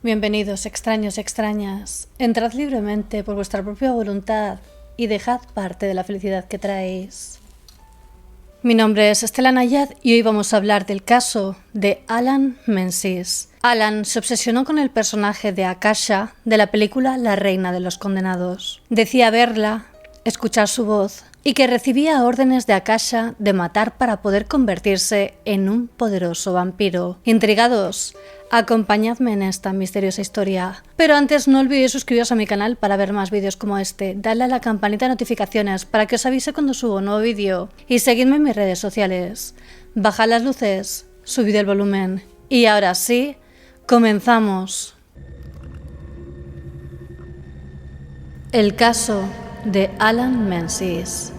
Bienvenidos, extraños y extrañas. Entrad libremente por vuestra propia voluntad y dejad parte de la felicidad que traéis. Mi nombre es Estela Nayad y hoy vamos a hablar del caso de Alan Menzies. Alan se obsesionó con el personaje de Akasha de la película La Reina de los Condenados. Decía verla, escuchar su voz y que recibía órdenes de Akasha de matar para poder convertirse en un poderoso vampiro. Intrigados, acompañadme en esta misteriosa historia. Pero antes no olvidéis suscribiros a mi canal para ver más vídeos como este, darle a la campanita de notificaciones para que os avise cuando subo un nuevo vídeo y seguidme en mis redes sociales. Bajad las luces, subid el volumen y ahora sí, comenzamos. El caso de Alan Menzies.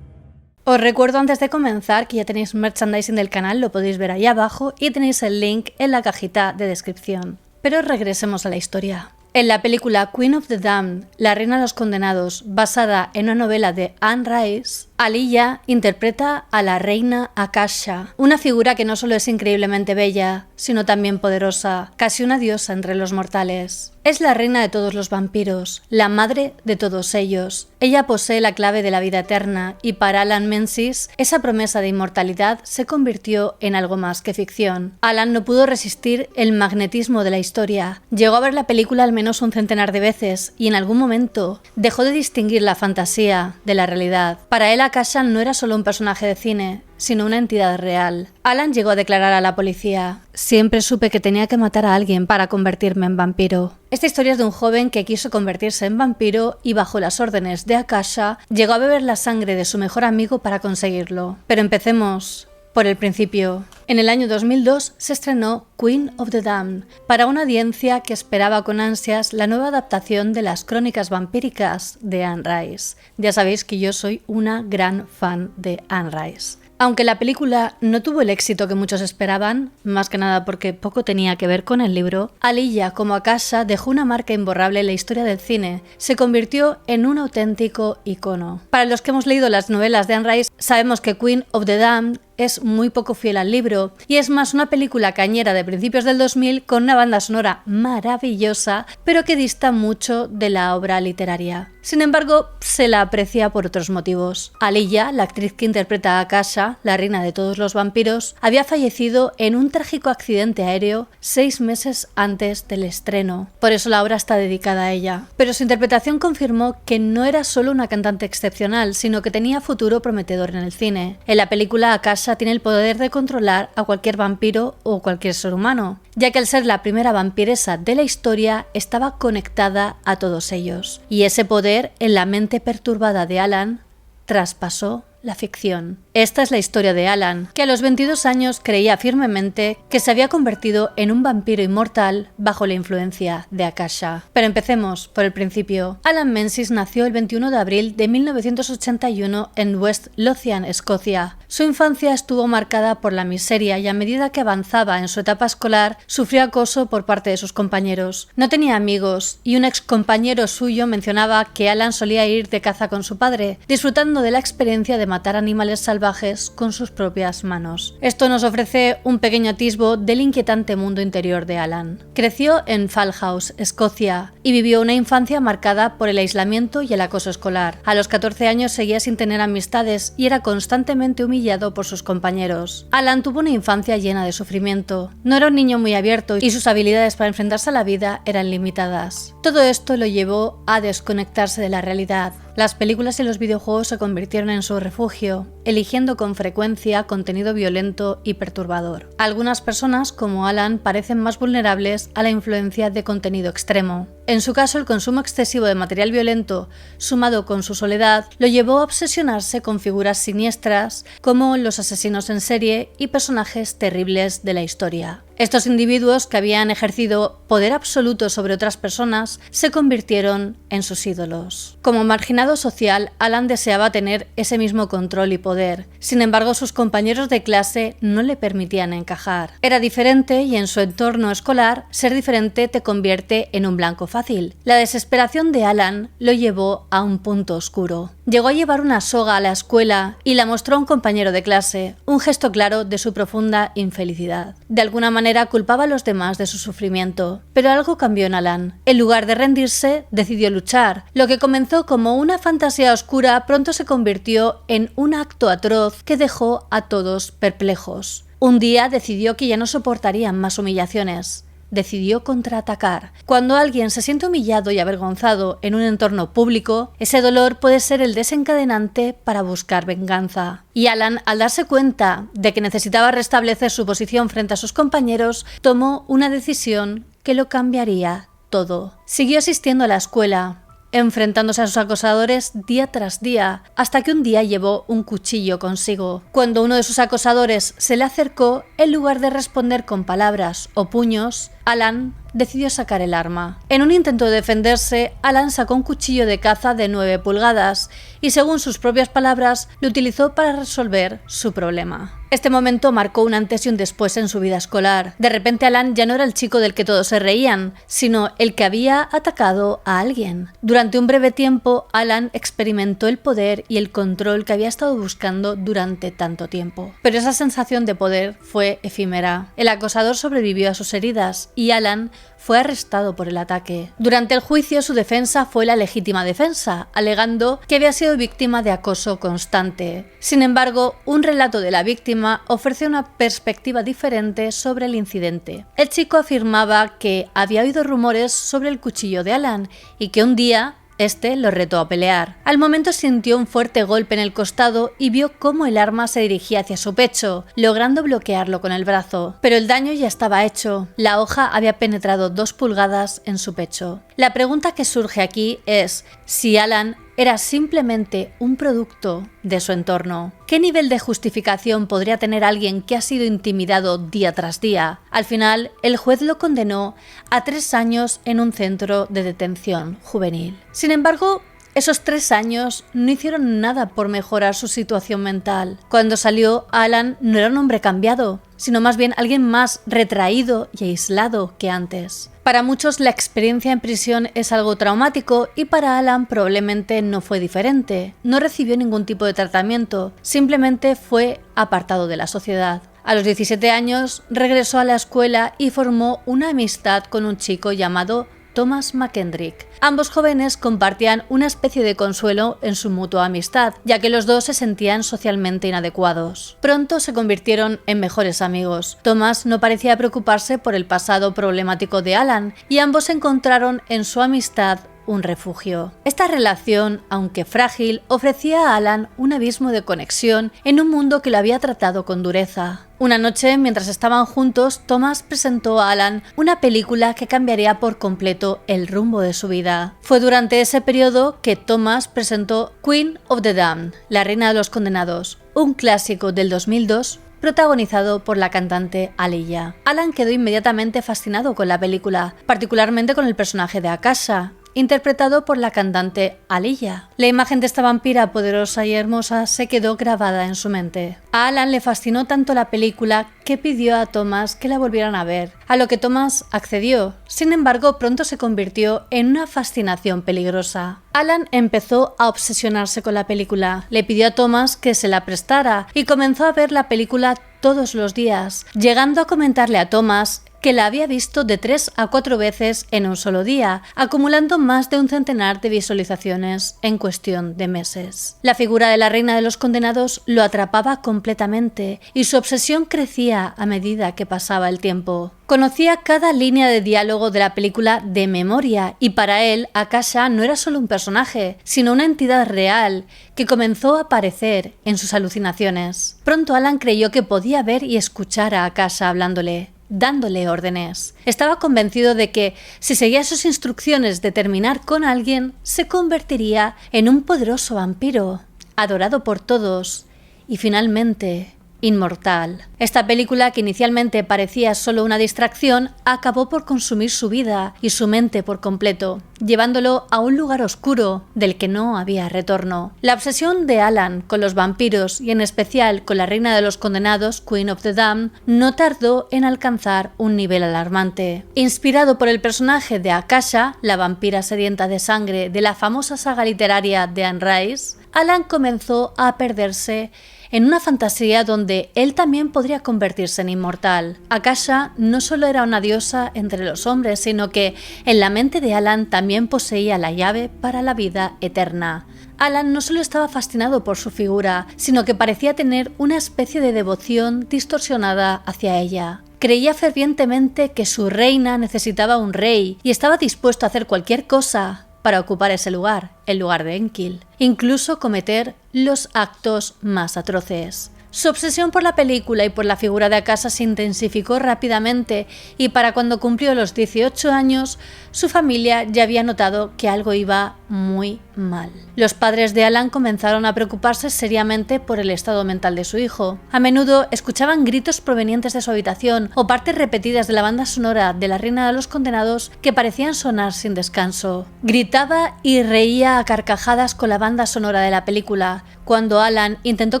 Os recuerdo antes de comenzar que ya tenéis merchandising del canal, lo podéis ver ahí abajo y tenéis el link en la cajita de descripción. Pero regresemos a la historia. En la película Queen of the Damned, La Reina de los Condenados, basada en una novela de Anne Rice, Aliyah interpreta a la reina Akasha, una figura que no solo es increíblemente bella, sino también poderosa, casi una diosa entre los mortales. Es la reina de todos los vampiros, la madre de todos ellos. Ella posee la clave de la vida eterna y para Alan Menzies, esa promesa de inmortalidad se convirtió en algo más que ficción. Alan no pudo resistir el magnetismo de la historia. Llegó a ver la película al menos un centenar de veces y en algún momento dejó de distinguir la fantasía de la realidad. Para él, Akasha no era solo un personaje de cine, sino una entidad real. Alan llegó a declarar a la policía: siempre supe que tenía que matar a alguien para convertirme en vampiro. Esta historia es de un joven que quiso convertirse en vampiro y bajo las órdenes de Akasha llegó a beber la sangre de su mejor amigo para conseguirlo. Pero empecemos por el principio. En el año 2002 se estrenó Queen of the Damned para una audiencia que esperaba con ansias la nueva adaptación de las crónicas vampíricas de Anne Rice. Ya sabéis que yo soy una gran fan de Anne Rice. Aunque la película no tuvo el éxito que muchos esperaban, más que nada porque poco tenía que ver con el libro, Aliyah como Akasha dejó una marca imborrable en la historia del cine. Se convirtió en un auténtico icono. Para los que hemos leído las novelas de Anne Rice, sabemos que Queen of the Damned es muy poco fiel al libro y es más una película cañera de principios del 2000 con una banda sonora maravillosa, pero que dista mucho de la obra literaria. Sin embargo, se la aprecia por otros motivos. Aliyah, la actriz que interpreta a Akasha, la reina de todos los vampiros, había fallecido en un trágico accidente aéreo 6 meses antes del estreno. Por eso la obra está dedicada a ella. Pero su interpretación confirmó que no era solo una cantante excepcional, sino que tenía futuro prometedor en el cine. En la película, Akasha tiene el poder de controlar a cualquier vampiro o cualquier ser humano, ya que al ser la primera vampiresa de la historia estaba conectada a todos ellos. Y ese poder en la mente perturbada de Alan traspasó la ficción. Esta es la historia de Alan, que a los 22 años creía firmemente que se había convertido en un vampiro inmortal bajo la influencia de Akasha. Pero empecemos por el principio. Alan Menzies nació el 21 de abril de 1981 en West Lothian, Escocia. Su infancia estuvo marcada por la miseria y a medida que avanzaba en su etapa escolar, sufrió acoso por parte de sus compañeros. No tenía amigos y un ex compañero suyo mencionaba que Alan solía ir de caza con su padre, disfrutando de la experiencia de matar animales salvajes con sus propias manos. Esto nos ofrece un pequeño atisbo del inquietante mundo interior de Alan. Creció en Fallhouse, Escocia, y vivió una infancia marcada por el aislamiento y el acoso escolar. A los 14 años seguía sin tener amistades y era constantemente humillado por sus compañeros. Alan tuvo una infancia llena de sufrimiento. No era un niño muy abierto y sus habilidades para enfrentarse a la vida eran limitadas. Todo esto lo llevó a desconectarse de la realidad. Las películas y los videojuegos se convirtieron en su refugio, eligiendo con frecuencia contenido violento y perturbador. Algunas personas, como Alan, parecen más vulnerables a la influencia de contenido extremo. En su caso, el consumo excesivo de material violento, sumado con su soledad, lo llevó a obsesionarse con figuras siniestras como los asesinos en serie y personajes terribles de la historia. Estos individuos, que habían ejercido poder absoluto sobre otras personas, se convirtieron en sus ídolos. Como marginado social, Alan deseaba tener ese mismo control y poder. Sin embargo, sus compañeros de clase no le permitían encajar. Era diferente y en su entorno escolar, ser diferente te convierte en un blanco fácil. La desesperación de Alan lo llevó a un punto oscuro. Llegó a llevar una soga a la escuela y la mostró a un compañero de clase, un gesto claro de su profunda infelicidad. De alguna manera culpaba a los demás de su sufrimiento, pero algo cambió en Alan. En lugar de rendirse, decidió luchar. Lo que comenzó como una fantasía oscura pronto se convirtió en un acto atroz que dejó a todos perplejos. Un día decidió que ya no soportarían más humillaciones. Decidió contraatacar. Cuando alguien se siente humillado y avergonzado en un entorno público, ese dolor puede ser el desencadenante para buscar venganza. Y Alan, al darse cuenta de que necesitaba restablecer su posición frente a sus compañeros, tomó una decisión que lo cambiaría todo. Siguió asistiendo a la escuela, enfrentándose a sus acosadores día tras día, hasta que un día llevó un cuchillo consigo. Cuando uno de sus acosadores se le acercó, en lugar de responder con palabras o puños, Alan decidió sacar el arma. En un intento de defenderse, Alan sacó un cuchillo de caza de 9 pulgadas y, según sus propias palabras, lo utilizó para resolver su problema. Este momento marcó un antes y un después en su vida escolar. De repente Alan ya no era el chico del que todos se reían, sino el que había atacado a alguien. Durante un breve tiempo, Alan experimentó el poder y el control que había estado buscando durante tanto tiempo. Pero esa sensación de poder fue efímera. El acosador sobrevivió a sus heridas y Alan fue arrestado por el ataque. Durante el juicio, su defensa fue la legítima defensa, alegando que había sido víctima de acoso constante. Sin embargo, un relato de la víctima ofrece una perspectiva diferente sobre el incidente. El chico afirmaba que había oído rumores sobre el cuchillo de Alan y que un día este lo retó a pelear. Al momento sintió un fuerte golpe en el costado y vio cómo el arma se dirigía hacia su pecho, logrando bloquearlo con el brazo. Pero el daño ya estaba hecho. La hoja había penetrado 2 pulgadas en su pecho. La pregunta que surge aquí es si Alan era simplemente un producto de su entorno. ¿Qué nivel de justificación podría tener alguien que ha sido intimidado día tras día? Al final, el juez lo condenó a 3 años en un centro de detención juvenil. Sin embargo, esos 3 años no hicieron nada por mejorar su situación mental. Cuando salió, Alan no era un hombre cambiado, sino más bien alguien más retraído y aislado que antes. Para muchos la experiencia en prisión es algo traumático y para Alan probablemente no fue diferente. No recibió ningún tipo de tratamiento, simplemente fue apartado de la sociedad. A los 17 años regresó a la escuela y formó una amistad con un chico llamado Thomas McKendrick. Ambos jóvenes compartían una especie de consuelo en su mutua amistad, ya que los dos se sentían socialmente inadecuados. Pronto se convirtieron en mejores amigos. Thomas no parecía preocuparse por el pasado problemático de Alan y ambos encontraron en su amistad un refugio. Esta relación, aunque frágil, ofrecía a Alan un abismo de conexión en un mundo que lo había tratado con dureza. Una noche, mientras estaban juntos, Thomas presentó a Alan una película que cambiaría por completo el rumbo de su vida. Fue durante ese periodo que Thomas presentó Queen of the Damned, la reina de los condenados, un clásico del 2002 protagonizado por la cantante Aaliyah. Alan quedó inmediatamente fascinado con la película, particularmente con el personaje de Akasha, interpretado por la cantante Aaliyah. La imagen de esta vampira poderosa y hermosa se quedó grabada en su mente. A Alan le fascinó tanto la película que pidió a Thomas que la volvieran a ver, a lo que Thomas accedió. Sin embargo, pronto se convirtió en una fascinación peligrosa. Alan empezó a obsesionarse con la película, le pidió a Thomas que se la prestara y comenzó a ver la película todos los días, llegando a comentarle a Thomas que la había visto de 3 a 4 veces en un solo día, acumulando más de un centenar de visualizaciones en cuestión de meses. La figura de la reina de los condenados lo atrapaba completamente y su obsesión crecía a medida que pasaba el tiempo. Conocía cada línea de diálogo de la película de memoria y para él Akasha no era solo un personaje, sino una entidad real que comenzó a aparecer en sus alucinaciones. Pronto Alan creyó que podía ver y escuchar a Akasha hablándole, dándole órdenes. Estaba convencido de que, si seguía sus instrucciones de terminar con alguien, se convertiría en un poderoso vampiro, adorado por todos y finalmente inmortal. Esta película, que inicialmente parecía solo una distracción, acabó por consumir su vida y su mente por completo, llevándolo a un lugar oscuro del que no había retorno. La obsesión de Alan con los vampiros y en especial con la reina de los condenados, Queen of the Damned, no tardó en alcanzar un nivel alarmante. Inspirado por el personaje de Akasha, la vampira sedienta de sangre de la famosa saga literaria de Anne Rice, Alan comenzó a perderse en una fantasía donde él también podría convertirse en inmortal. Akasha no solo era una diosa entre los hombres, sino que en la mente de Alan también poseía la llave para la vida eterna. Alan no solo estaba fascinado por su figura, sino que parecía tener una especie de devoción distorsionada hacia ella. Creía fervientemente que su reina necesitaba un rey y estaba dispuesto a hacer cualquier cosa para ocupar ese lugar, el lugar de Enkil, incluso cometer los actos más atroces. Su obsesión por la película y por la figura de Akasha se intensificó rápidamente y para cuando cumplió los 18 años, su familia ya había notado que algo iba muy mal. Los padres de Alan comenzaron a preocuparse seriamente por el estado mental de su hijo. A menudo escuchaban gritos provenientes de su habitación o partes repetidas de la banda sonora de La Reina de los Condenados que parecían sonar sin descanso. Gritaba y reía a carcajadas con la banda sonora de la película. Cuando Alan intentó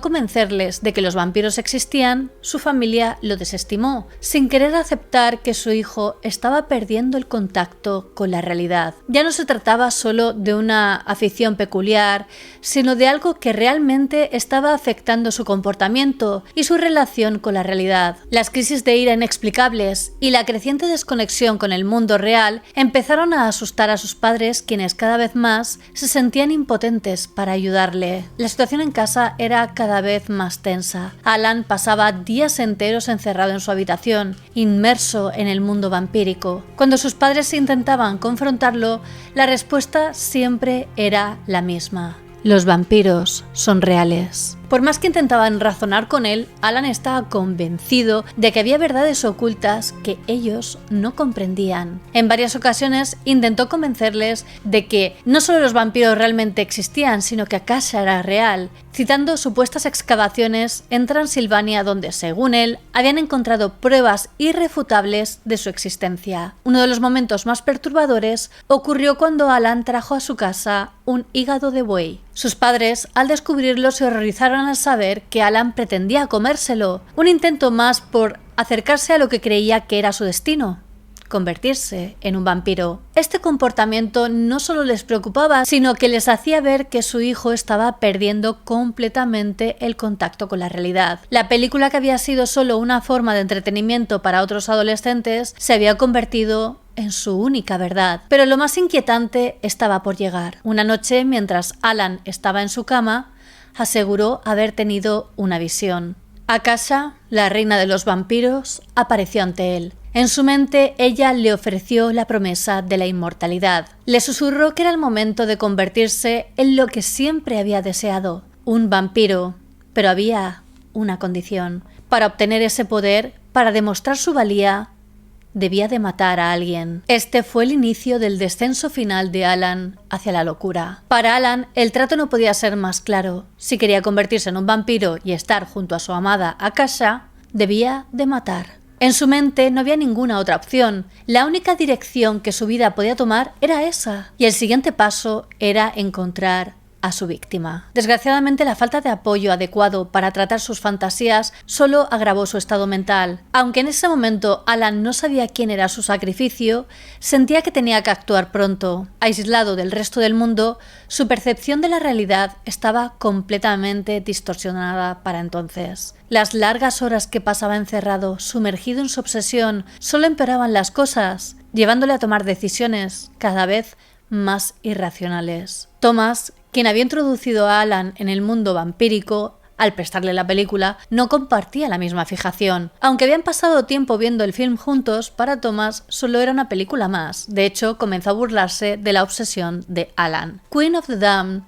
convencerles de que los vampiros existían, su familia lo desestimó, sin querer aceptar que su hijo estaba perdiendo el contacto con la realidad. Ya no se trataba solo de una afición peculiar, sino de algo que realmente estaba afectando su comportamiento y su relación con la realidad. Las crisis de ira inexplicables y la creciente desconexión con el mundo real empezaron a asustar a sus padres, quienes cada vez más se sentían impotentes para ayudarle. La situación en casa era cada vez más tensa. Alan pasaba días enteros encerrado en su habitación, inmerso en el mundo vampírico. Cuando sus padres intentaban confrontarlo, la respuesta siempre era la misma: los vampiros son reales. Por más que intentaban razonar con él, Alan estaba convencido de que había verdades ocultas que ellos no comprendían. En varias ocasiones intentó convencerles de que no solo los vampiros realmente existían, sino que Akasha era real, citando supuestas excavaciones en Transilvania donde, según él, habían encontrado pruebas irrefutables de su existencia. Uno de los momentos más perturbadores ocurrió cuando Alan trajo a su casa un hígado de buey. Sus padres, al descubrirlo, se horrorizaron al saber que Alan pretendía comérselo, un intento más por acercarse a lo que creía que era su destino: convertirse en un vampiro. Este comportamiento no solo les preocupaba, sino que les hacía ver que su hijo estaba perdiendo completamente el contacto con la realidad. La película, que había sido solo una forma de entretenimiento para otros adolescentes, se había convertido en su única verdad. Pero lo más inquietante estaba por llegar. Una noche, mientras Alan estaba en su cama, aseguró haber tenido una visión. Akasha, la reina de los vampiros, apareció ante él. En su mente, ella le ofreció la promesa de la inmortalidad. Le susurró que era el momento de convertirse en lo que siempre había deseado: un vampiro. Pero había una condición. Para obtener ese poder, para demostrar su valía, debía de matar a alguien. Este fue el inicio del descenso final de Alan hacia la locura. Para Alan, el trato no podía ser más claro. Si quería convertirse en un vampiro y estar junto a su amada Akasha, debía de matar. En su mente no había ninguna otra opción. La única dirección que su vida podía tomar era esa. Y el siguiente paso era encontrar a su víctima. Desgraciadamente, la falta de apoyo adecuado para tratar sus fantasías solo agravó su estado mental. Aunque en ese momento Alan no sabía quién era su sacrificio, sentía que tenía que actuar pronto. Aislado del resto del mundo, su percepción de la realidad estaba completamente distorsionada para entonces. Las largas horas que pasaba encerrado, sumergido en su obsesión, solo empeoraban las cosas, llevándole a tomar decisiones cada vez más irracionales. Thomas, quien había introducido a Alan en el mundo vampírico al prestarle la película, no compartía la misma fijación. Aunque habían pasado tiempo viendo el film juntos, para Thomas solo era una película más. De hecho, comenzó a burlarse de la obsesión de Alan. Queen of the Damned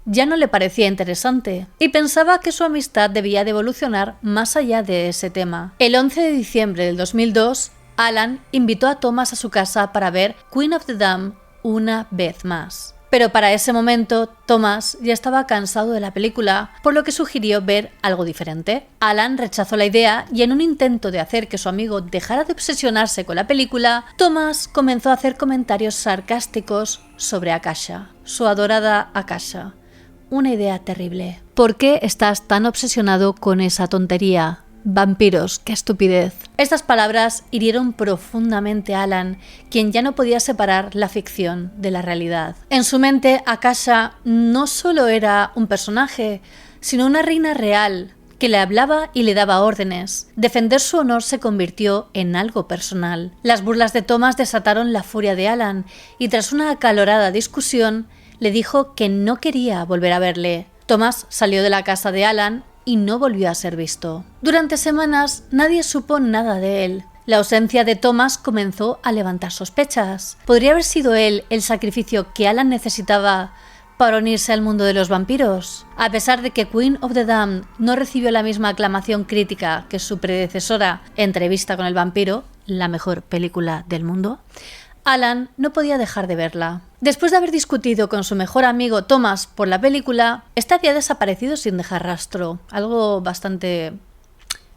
ya no le parecía interesante y pensaba que su amistad debía de evolucionar más allá de ese tema. El 11 de diciembre del 2002, Alan invitó a Thomas a su casa para ver Queen of the Damned una vez más. Pero para ese momento, Thomas ya estaba cansado de la película, por lo que sugirió ver algo diferente. Alan rechazó la idea y, en un intento de hacer que su amigo dejara de obsesionarse con la película, Thomas comenzó a hacer comentarios sarcásticos sobre Akasha, su adorada Akasha. Una idea terrible. ¿Por qué estás tan obsesionado con esa tontería?, Vampiros, qué estupidez. Estas palabras hirieron profundamente a Alan, quien ya no podía separar la ficción de la realidad. En su mente, Akasha no solo era un personaje, sino una reina real que le hablaba y le daba órdenes. Defender su honor se convirtió en algo personal. Las burlas de Thomas desataron la furia de Alan y tras una acalorada discusión le dijo que no quería volver a verle. Thomas salió de la casa de Alan y no volvió a ser visto. Durante semanas nadie supo nada de él. La ausencia de Thomas comenzó a levantar sospechas. ¿Podría haber sido él el sacrificio que Alan necesitaba para unirse al mundo de los vampiros? A pesar de que Queen of the Damned no recibió la misma aclamación crítica que su predecesora Entrevista con el vampiro, la mejor película del mundo, Alan no podía dejar de verla. Después de haber discutido con su mejor amigo Thomas por la película, este había desaparecido sin dejar rastro, algo bastante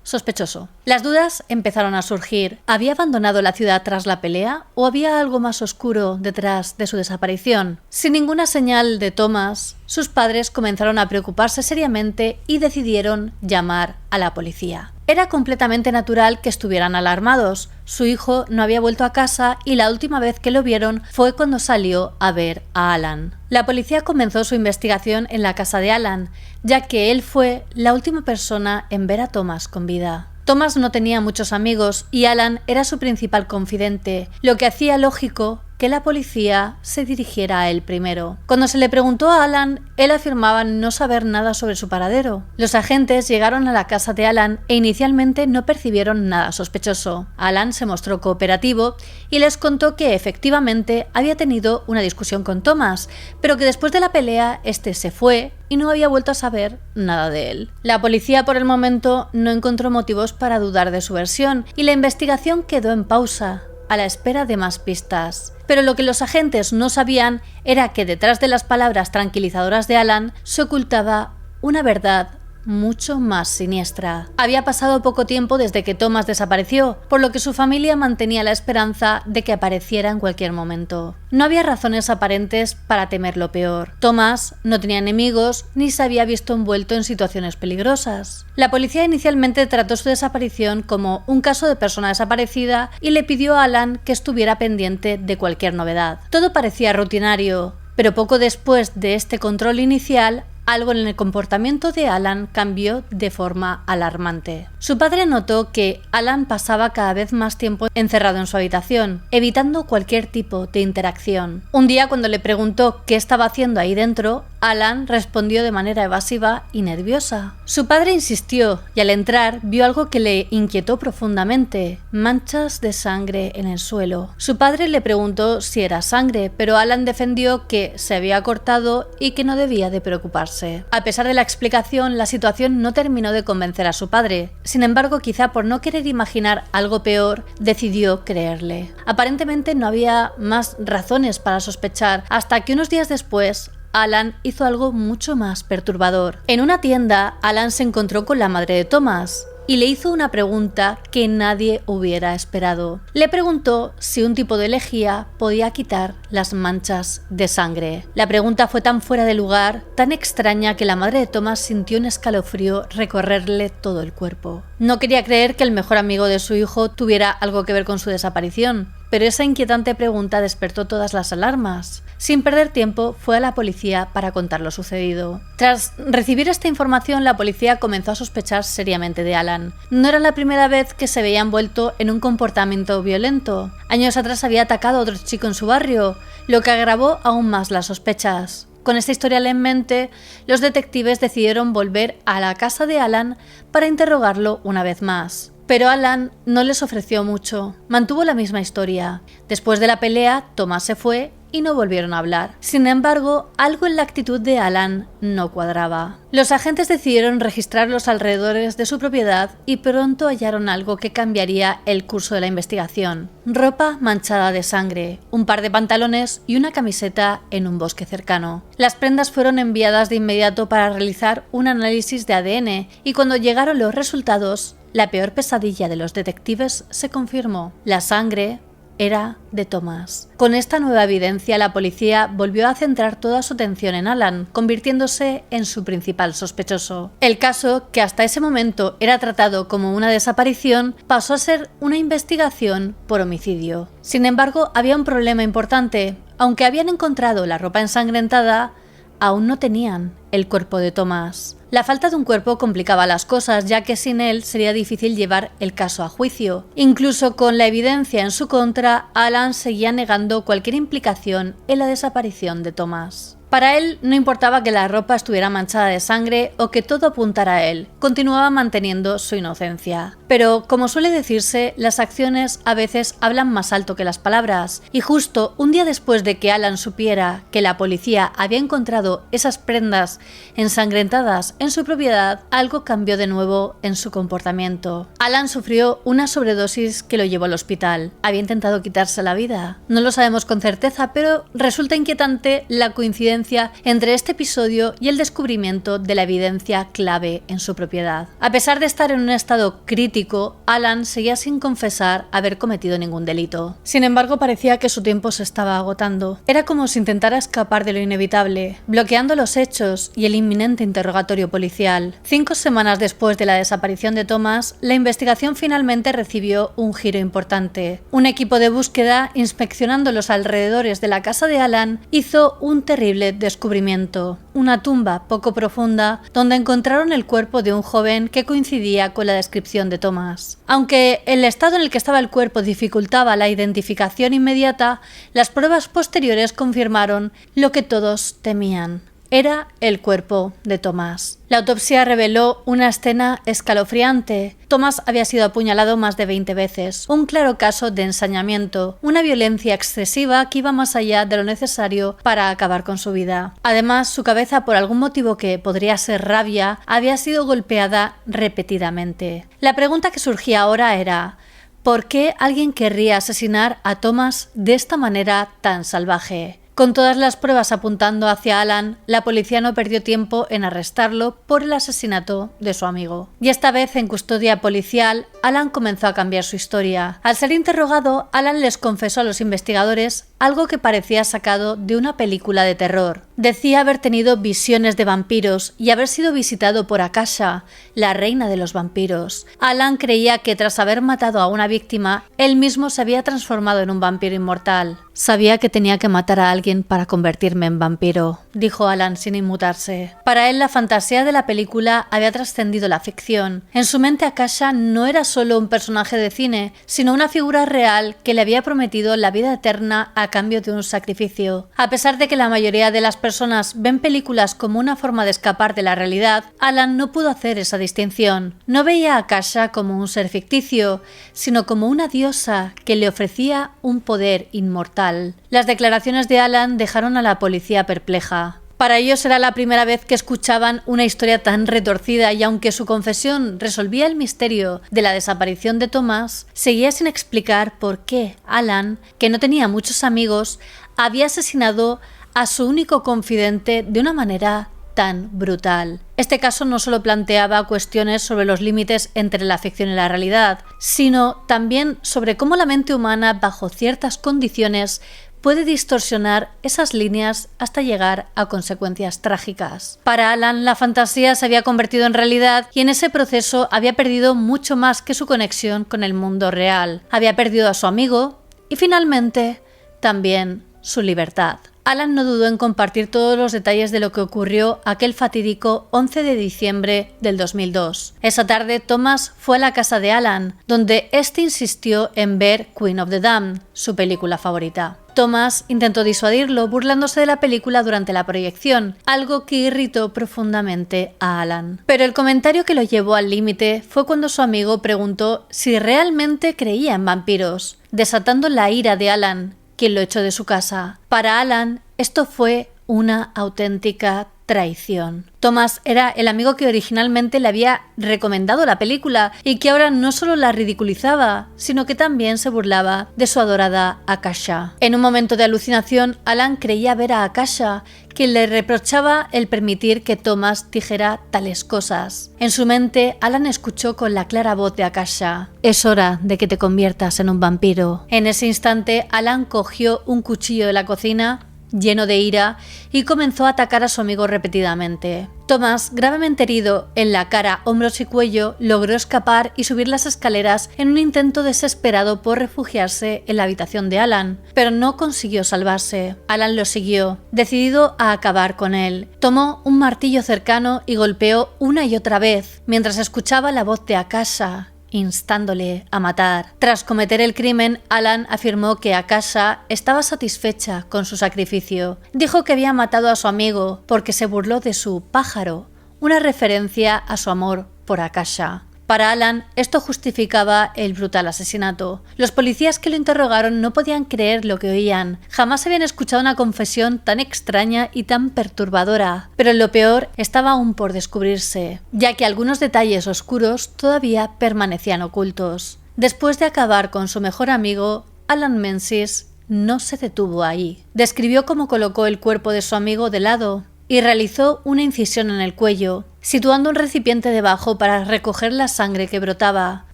sospechoso. Las dudas empezaron a surgir. ¿Había abandonado la ciudad tras la pelea o había algo más oscuro detrás de su desaparición? Sin ninguna señal de Thomas, sus padres comenzaron a preocuparse seriamente y decidieron llamar a la policía. Era completamente natural que estuvieran alarmados. Su hijo no había vuelto a casa y la última vez que lo vieron fue cuando salió a ver a Alan. La policía comenzó su investigación en la casa de Alan, ya que él fue la última persona en ver a Thomas con vida. Thomas no tenía muchos amigos y Alan era su principal confidente, lo que hacía lógico que la policía se dirigiera a él primero. Cuando se le preguntó a Alan, él afirmaba no saber nada sobre su paradero. Los agentes llegaron a la casa de Alan e inicialmente no percibieron nada sospechoso. Alan se mostró cooperativo y les contó que efectivamente había tenido una discusión con Thomas, pero que después de la pelea este se fue y no había vuelto a saber nada de él. La policía por el momento no encontró motivos para dudar de su versión y la investigación quedó en pausa, a la espera de más pistas. Pero lo que los agentes no sabían era que detrás de las palabras tranquilizadoras de Alan se ocultaba una verdad mucho más siniestra. Había pasado poco tiempo desde que Thomas desapareció, por lo que su familia mantenía la esperanza de que apareciera en cualquier momento. No había razones aparentes para temer lo peor. Thomas no tenía enemigos ni se había visto envuelto en situaciones peligrosas. La policía inicialmente trató su desaparición como un caso de persona desaparecida y le pidió a Alan que estuviera pendiente de cualquier novedad. Todo parecía rutinario, pero poco después de este control inicial, algo en el comportamiento de Alan cambió de forma alarmante. Su padre notó que Alan pasaba cada vez más tiempo encerrado en su habitación, evitando cualquier tipo de interacción. Un día, cuando le preguntó qué estaba haciendo ahí dentro, Alan respondió de manera evasiva y nerviosa. Su padre insistió y al entrar vio algo que le inquietó profundamente: manchas de sangre en el suelo. Su padre le preguntó si era sangre, pero Alan defendió que se había cortado y que no debía de preocuparse. A pesar de la explicación, la situación no terminó de convencer a su padre. Sin embargo, quizá por no querer imaginar algo peor, decidió creerle. Aparentemente no había más razones para sospechar hasta que unos días después Alan hizo algo mucho más perturbador. En una tienda, Alan se encontró con la madre de Thomas y le hizo una pregunta que nadie hubiera esperado. Le preguntó si un tipo de lejía podía quitar las manchas de sangre. La pregunta fue tan fuera de lugar, tan extraña, que la madre de Thomas sintió un escalofrío recorrerle todo el cuerpo. No quería creer que el mejor amigo de su hijo tuviera algo que ver con su desaparición, pero esa inquietante pregunta despertó todas las alarmas. Sin perder tiempo, fue a la policía para contar lo sucedido. Tras recibir esta información, la policía comenzó a sospechar seriamente de Alan. No era la primera vez que se veía envuelto en un comportamiento violento. Años atrás había atacado a otro chico en su barrio, lo que agravó aún más las sospechas. Con esta historial en mente, los detectives decidieron volver a la casa de Alan para interrogarlo una vez más. Pero Alan no les ofreció mucho. Mantuvo la misma historia. Después de la pelea, Thomas se fue y no volvieron a hablar. Sin embargo, algo en la actitud de Alan no cuadraba. Los agentes decidieron registrar los alrededores de su propiedad y pronto hallaron algo que cambiaría el curso de la investigación: ropa manchada de sangre, un par de pantalones y una camiseta en un bosque cercano. Las prendas fueron enviadas de inmediato para realizar un análisis de ADN y cuando llegaron los resultados, la peor pesadilla de los detectives se confirmó. La sangre era de Thomas. Con esta nueva evidencia, la policía volvió a centrar toda su atención en Alan, convirtiéndose en su principal sospechoso. El caso, que hasta ese momento era tratado como una desaparición, pasó a ser una investigación por homicidio. Sin embargo, había un problema importante. Aunque habían encontrado la ropa ensangrentada, aún no tenían el cuerpo de Thomas. La falta de un cuerpo complicaba las cosas, ya que sin él sería difícil llevar el caso a juicio. Incluso con la evidencia en su contra, Alan seguía negando cualquier implicación en la desaparición de Thomas. Para él no importaba que la ropa estuviera manchada de sangre o que todo apuntara a él, continuaba manteniendo su inocencia. Pero, como suele decirse, las acciones a veces hablan más alto que las palabras, y justo un día después de que Alan supiera que la policía había encontrado esas prendas ensangrentadas en su propiedad, algo cambió de nuevo en su comportamiento. Alan sufrió una sobredosis que lo llevó al hospital. ¿Había intentado quitarse la vida? No lo sabemos con certeza, pero resulta inquietante la coincidencia entre este episodio y el descubrimiento de la evidencia clave en su propiedad. A pesar de estar en un estado crítico, Alan seguía sin confesar haber cometido ningún delito. Sin embargo, parecía que su tiempo se estaba agotando. Era como si intentara escapar de lo inevitable, bloqueando los hechos y el inminente interrogatorio policial. 5 semanas después de la desaparición de Thomas, la investigación finalmente recibió un giro importante. Un equipo de búsqueda, inspeccionando los alrededores de la casa de Alan, hizo un terrible descubrimiento: una tumba poco profunda donde encontraron el cuerpo de un joven que coincidía con la descripción de Thomas. Aunque el estado en el que estaba el cuerpo dificultaba la identificación inmediata, las pruebas posteriores confirmaron lo que todos temían. Era el cuerpo de Thomas. La autopsia reveló una escena escalofriante. Thomas había sido apuñalado más de 20 veces, un claro caso de ensañamiento, una violencia excesiva que iba más allá de lo necesario para acabar con su vida. Además, su cabeza, por algún motivo que podría ser rabia, había sido golpeada repetidamente. La pregunta que surgía ahora era: ¿por qué alguien querría asesinar a Thomas de esta manera tan salvaje? Con todas las pruebas apuntando hacia Alan, la policía no perdió tiempo en arrestarlo por el asesinato de su amigo. Y esta vez, en custodia policial, Alan comenzó a cambiar su historia. Al ser interrogado, Alan les confesó a los investigadores algo que parecía sacado de una película de terror. Decía haber tenido visiones de vampiros y haber sido visitado por Akasha, la reina de los vampiros. Alan creía que tras haber matado a una víctima, él mismo se había transformado en un vampiro inmortal. Sabía que tenía que matar a alguien para convertirme en vampiro, dijo Alan sin inmutarse. Para él, la fantasía de la película había trascendido la ficción. En su mente, Akasha no era solo un personaje de cine, sino una figura real que le había prometido la vida eterna a cambio de un sacrificio. A pesar de que la mayoría de las personas ven películas como una forma de escapar de la realidad, Alan no pudo hacer esa distinción. No veía a Akasha como un ser ficticio, sino como una diosa que le ofrecía un poder inmortal. Las declaraciones de Alan dejaron a la policía perpleja. Para ellos era la primera vez que escuchaban una historia tan retorcida, y aunque su confesión resolvía el misterio de la desaparición de Thomas, seguía sin explicar por qué Alan, que no tenía muchos amigos, había asesinado a su único confidente de una manera tan brutal. Este caso no solo planteaba cuestiones sobre los límites entre la ficción y la realidad, sino también sobre cómo la mente humana, bajo ciertas condiciones, puede distorsionar esas líneas hasta llegar a consecuencias trágicas. Para Alan, la fantasía se había convertido en realidad, y en ese proceso había perdido mucho más que su conexión con el mundo real. Había perdido a su amigo y, finalmente, también su libertad. Alan no dudó en compartir todos los detalles de lo que ocurrió aquel fatídico 11 de diciembre del 2002. Esa tarde, Thomas fue a la casa de Alan, donde este insistió en ver Queen of the Damned, su película favorita. Thomas intentó disuadirlo, burlándose de la película durante la proyección, algo que irritó profundamente a Alan. Pero el comentario que lo llevó al límite fue cuando su amigo preguntó si realmente creía en vampiros, desatando la ira de Alan, quien lo echó de su casa. Para Alan, esto fue una auténtica traición. Thomas era el amigo que originalmente le había recomendado la película y que ahora no solo la ridiculizaba, sino que también se burlaba de su adorada Akasha. En un momento de alucinación, Alan creía ver a Akasha, quien le reprochaba el permitir que Thomas dijera tales cosas. En su mente, Alan escuchó con la clara voz de Akasha: «Es hora de que te conviertas en un vampiro». En ese instante, Alan cogió un cuchillo de la cocina, lleno de ira, y comenzó a atacar a su amigo repetidamente. Thomas, gravemente herido en la cara, hombros y cuello, logró escapar y subir las escaleras en un intento desesperado por refugiarse en la habitación de Alan, pero no consiguió salvarse. Alan lo siguió, decidido a acabar con él. Tomó un martillo cercano y golpeó una y otra vez, mientras escuchaba la voz de Akasha, instándole a matar. Tras cometer el crimen, Alan afirmó que Akasha estaba satisfecha con su sacrificio. Dijo que había matado a su amigo porque se burló de su pájaro, una referencia a su amor por Akasha. Para Alan, esto justificaba el brutal asesinato. Los policías que lo interrogaron no podían creer lo que oían. Jamás habían escuchado una confesión tan extraña y tan perturbadora. Pero lo peor estaba aún por descubrirse, ya que algunos detalles oscuros todavía permanecían ocultos. Después de acabar con su mejor amigo, Alan Menzies no se detuvo ahí. Describió cómo colocó el cuerpo de su amigo de lado y realizó una incisión en el cuello, situando un recipiente debajo para recoger la sangre que brotaba.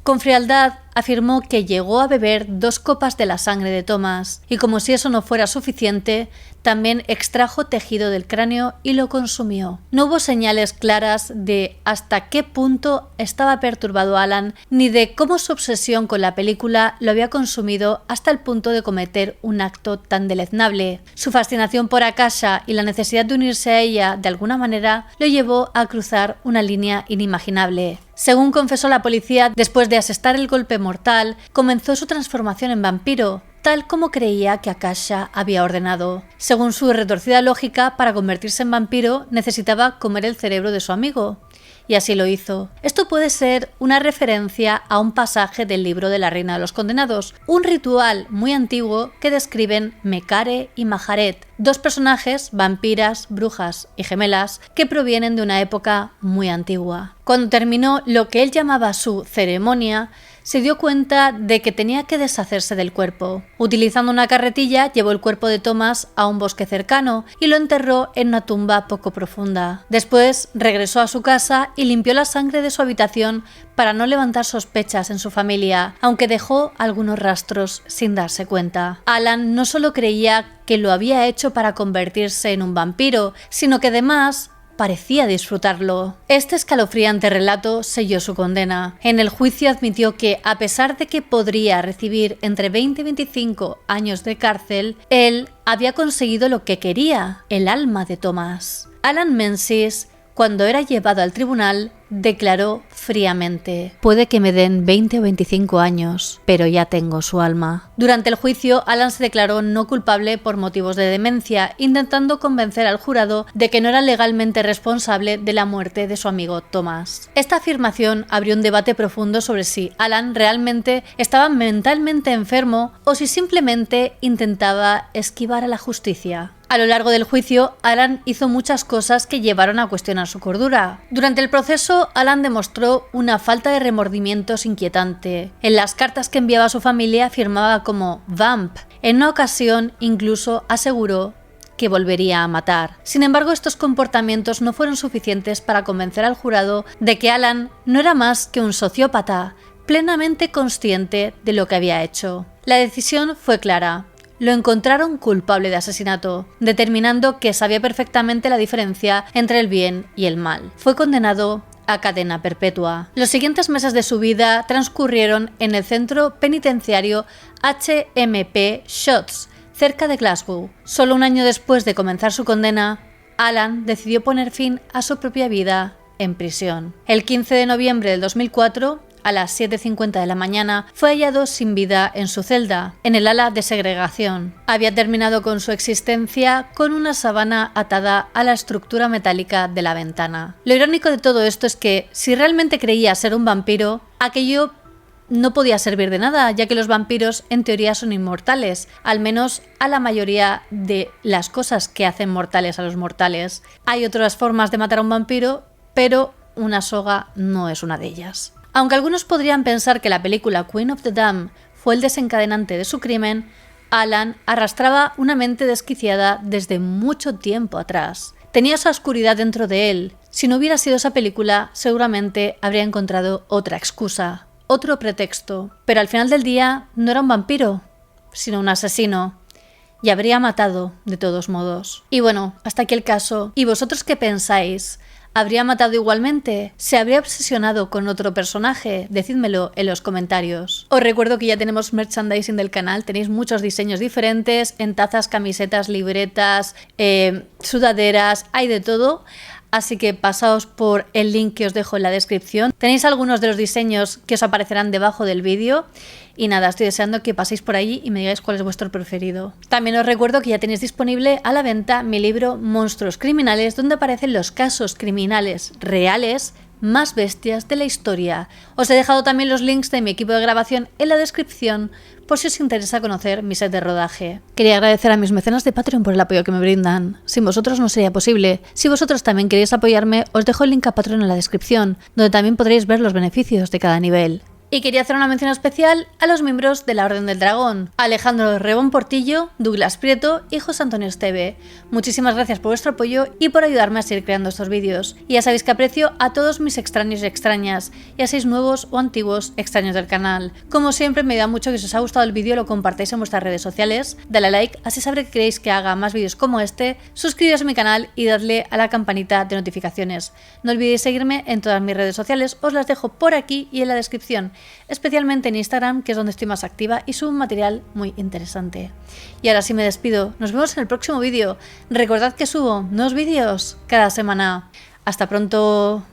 Con frialdad afirmó que llegó a beber 2 copas de la sangre de Thomas, y como si eso no fuera suficiente, también extrajo tejido del cráneo y lo consumió. No hubo señales claras de hasta qué punto estaba perturbado Alan, ni de cómo su obsesión con la película lo había consumido hasta el punto de cometer un acto tan deleznable. Su fascinación por Akasha y la necesidad de unirse a ella de alguna manera lo llevó a cruzar una línea inimaginable. Según confesó la policía, después de asestar el golpe mortal, comenzó su transformación en vampiro, tal como creía que Akasha había ordenado. Según su retorcida lógica, para convertirse en vampiro necesitaba comer el cerebro de su amigo. Y así lo hizo. Esto puede ser una referencia a un pasaje del libro de la Reina de los Condenados, un ritual muy antiguo que describen Mekare y Maharet, 2 personajes, vampiras, brujas y gemelas, que provienen de una época muy antigua. Cuando terminó lo que él llamaba su ceremonia, se dio cuenta de que tenía que deshacerse del cuerpo. Utilizando una carretilla, llevó el cuerpo de Thomas a un bosque cercano y lo enterró en una tumba poco profunda. Después regresó a su casa y limpió la sangre de su habitación para no levantar sospechas en su familia, aunque dejó algunos rastros sin darse cuenta. Alan no solo creía que lo había hecho para convertirse en un vampiro, sino que además parecía disfrutarlo. Este escalofriante relato selló su condena. En el juicio admitió que, a pesar de que podría recibir entre 20 y 25 años de cárcel, él había conseguido lo que quería, el alma de Thomas. Alan Menzies, cuando era llevado al tribunal, declaró fríamente: «Puede que me den 20 o 25 años, pero ya tengo su alma». Durante el juicio, Alan se declaró no culpable por motivos de demencia, intentando convencer al jurado de que no era legalmente responsable de la muerte de su amigo Thomas. Esta afirmación abrió un debate profundo sobre si Alan realmente estaba mentalmente enfermo o si simplemente intentaba esquivar a la justicia. A lo largo del juicio, Alan hizo muchas cosas que llevaron a cuestionar su cordura. Durante el proceso, Alan demostró una falta de remordimientos inquietante. En las cartas que enviaba a su familia firmaba como Vamp. En una ocasión, incluso aseguró que volvería a matar. Sin embargo, estos comportamientos no fueron suficientes para convencer al jurado de que Alan no era más que un sociópata, plenamente consciente de lo que había hecho. La decisión fue clara. Lo encontraron culpable de asesinato, determinando que sabía perfectamente la diferencia entre el bien y el mal. Fue condenado a cadena perpetua. Los siguientes meses de su vida transcurrieron en el centro penitenciario HMP Shotts, cerca de Glasgow. Solo un año después de comenzar su condena, Alan decidió poner fin a su propia vida en prisión. El 15 de noviembre del 2004, a las 7:50 de la mañana, fue hallado sin vida en su celda, en el ala de segregación. Había terminado con su existencia con una sábana atada a la estructura metálica de la ventana. Lo irónico de todo esto es que, si realmente creía ser un vampiro, aquello no podía servir de nada, ya que los vampiros en teoría son inmortales, al menos a la mayoría de las cosas que hacen mortales a los mortales. Hay otras formas de matar a un vampiro, pero una soga no es una de ellas. Aunque algunos podrían pensar que la película Queen of the Damned fue el desencadenante de su crimen, Alan arrastraba una mente desquiciada desde mucho tiempo atrás. Tenía esa oscuridad dentro de él. Si no hubiera sido esa película, seguramente habría encontrado otra excusa, otro pretexto. Pero al final del día no era un vampiro, sino un asesino. Y habría matado de todos modos. Y bueno, hasta aquí el caso. ¿Y vosotros qué pensáis? ¿Habría matado igualmente? ¿Se habría obsesionado con otro personaje? Decídmelo en los comentarios. Os recuerdo que ya tenemos merchandising del canal, tenéis muchos diseños diferentes, en tazas, camisetas, libretas, sudaderas, hay de todo. Así que pasaos por el link que os dejo en la descripción. Tenéis algunos de los diseños que os aparecerán debajo del vídeo. Y nada, estoy deseando que paséis por allí y me digáis cuál es vuestro preferido. También os recuerdo que ya tenéis disponible a la venta mi libro Monstruos Criminales, donde aparecen los casos criminales reales más bestias de la historia. Os he dejado también los links de mi equipo de grabación en la descripción por si os interesa conocer mi set de rodaje. Quería agradecer a mis mecenas de Patreon por el apoyo que me brindan. Sin vosotros no sería posible. Si vosotros también queréis apoyarme, os dejo el link a Patreon en la descripción, donde también podréis ver los beneficios de cada nivel. Y quería hacer una mención especial a los miembros de la Orden del Dragón: Alejandro Rebón Portillo, Douglas Prieto y José Antonio Esteve. Muchísimas gracias por vuestro apoyo y por ayudarme a seguir creando estos vídeos. Y ya sabéis que aprecio a todos mis extraños y extrañas, ya seáis nuevos o antiguos extraños del canal. Como siempre, me da mucho que si os ha gustado el vídeo lo compartáis en vuestras redes sociales, dale a like, así sabré que queréis que haga más vídeos como este, suscribiros a mi canal y dadle a la campanita de notificaciones. No olvidéis seguirme en todas mis redes sociales, os las dejo por aquí y en la descripción. Especialmente en Instagram, que es donde estoy más activa y subo un material muy interesante. Y ahora sí me despido, nos vemos en el próximo vídeo. Recordad que subo nuevos vídeos cada semana. ¡Hasta pronto!